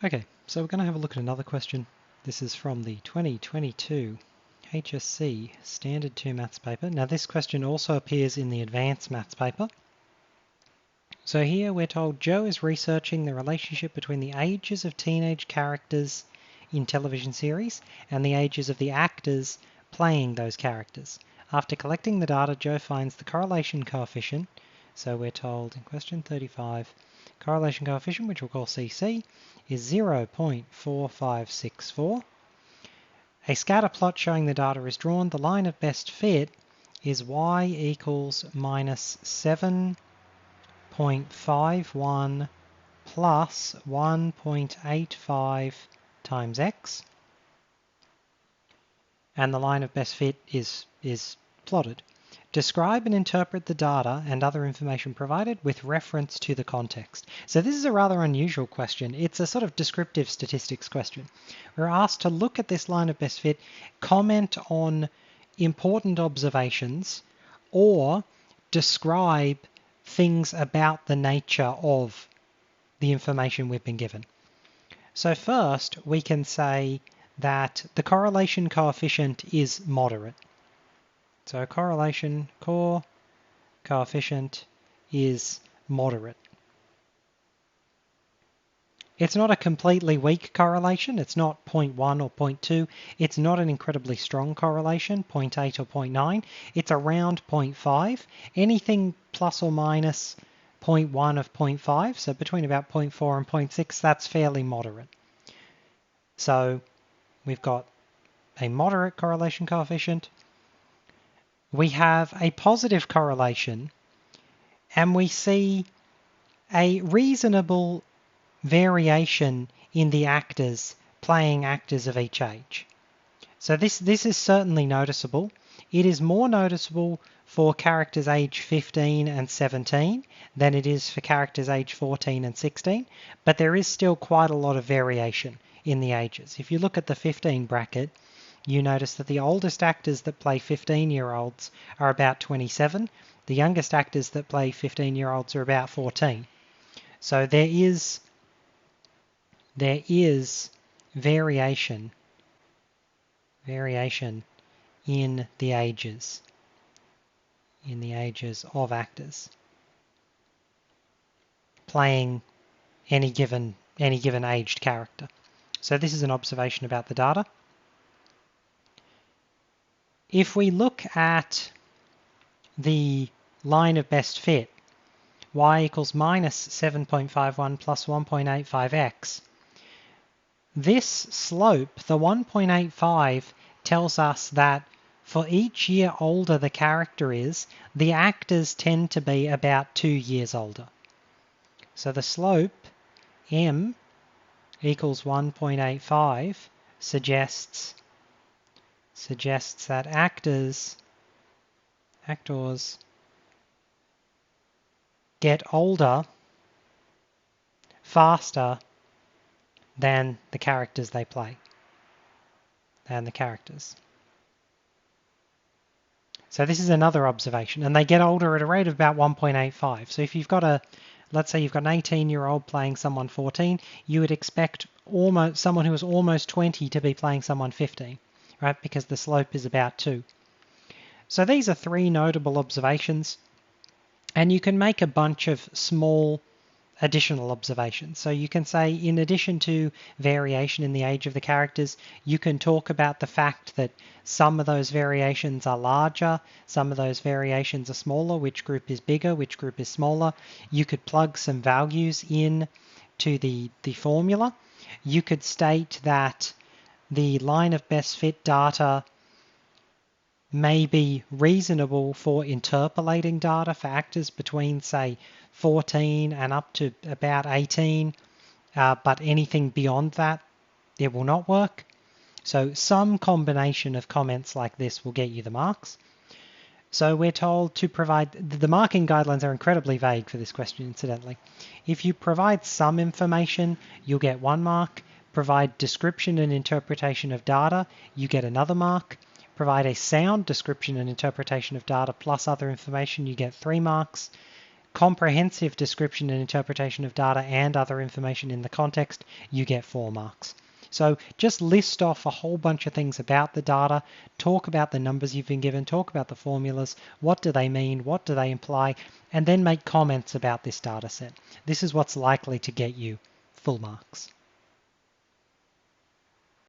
Okay, so we're going to have a look at another question. This is from the 2022 HSC Standard 2 Maths paper. Now this question also appears in the Advanced Maths paper. So here we're told Joe is researching the relationship between the ages of teenage characters in television series and the ages of the actors playing those characters. After collecting the data, Joe finds the correlation coefficient. So we're told in question 35, correlation coefficient, which we'll call CC, is 0.4564. A scatter plot showing the data is drawn. The line of best fit is y equals minus 7.51 plus 1.85 times x. And the line of best fit is plotted. Describe and interpret the data and other information provided with reference to the context. So this is a rather unusual question. It's a sort of descriptive statistics question. We're asked to look at this line of best fit, comment on important observations, or describe things about the nature of the information we've been given. So first, we can say that the correlation coefficient is moderate. So correlation coefficient is moderate. It's not a completely weak correlation. It's not 0.1 or 0.2. It's not an incredibly strong correlation, 0.8 or 0.9. It's around 0.5. Anything plus or minus 0.1 of 0.5, so between about 0.4 and 0.6, that's fairly moderate. So we've got a moderate correlation coefficient. We have a positive correlation, and we see a reasonable variation in the actors playing actors of each age. So this is certainly noticeable. It is more noticeable for characters age 15 and 17 than it is for characters age 14 and 16, but there is still quite a lot of variation in the ages. If you look at the 15 bracket, you notice that the oldest actors that play 15-year-olds are about 27. The youngest actors that play 15-year-olds are about 14. So there is variation in the ages of actors playing any given aged character. So this is an observation about the data. If we look at the line of best fit, y equals minus 7.51 plus 1.85x, this slope, the 1.85, tells us that for each year older the character is, the actors tend to be about 2 years older. So the slope, m equals 1.85, suggests that actors get older faster than the characters they play, So this is another observation, and they get older at a rate of about 1.85. So if you've got let's say you've got an 18-year-old playing someone 14, you would expect someone who is almost 20 to be playing someone 15, right? Because the slope is about 2. So these are 3 notable observations, and you can make a bunch of small additional observations. So you can say, in addition to variation in the age of the characters, you can talk about the fact that some of those variations are larger, some of those variations are smaller, which group is bigger, which group is smaller. You could plug some values in to the formula. You could state that the line of best fit data may be reasonable for interpolating data for actors between, say, 14 and up to about 18, but anything beyond that, it will not work. So some combination of comments like this will get you the marks. So we're told to provide, the marking guidelines are incredibly vague for this question, incidentally. If you provide some information, you'll get 1 mark. Provide description and interpretation of data, you get another mark. Provide a sound description and interpretation of data plus other information, you get 3 marks. comprehensive description and interpretation of data and other information in the context, you get 4 marks. So just list off a whole bunch of things about the data, talk about the numbers you've been given, talk about the formulas, what do they mean, what do they imply, and then make comments about this data set. This is what's likely to get you full marks.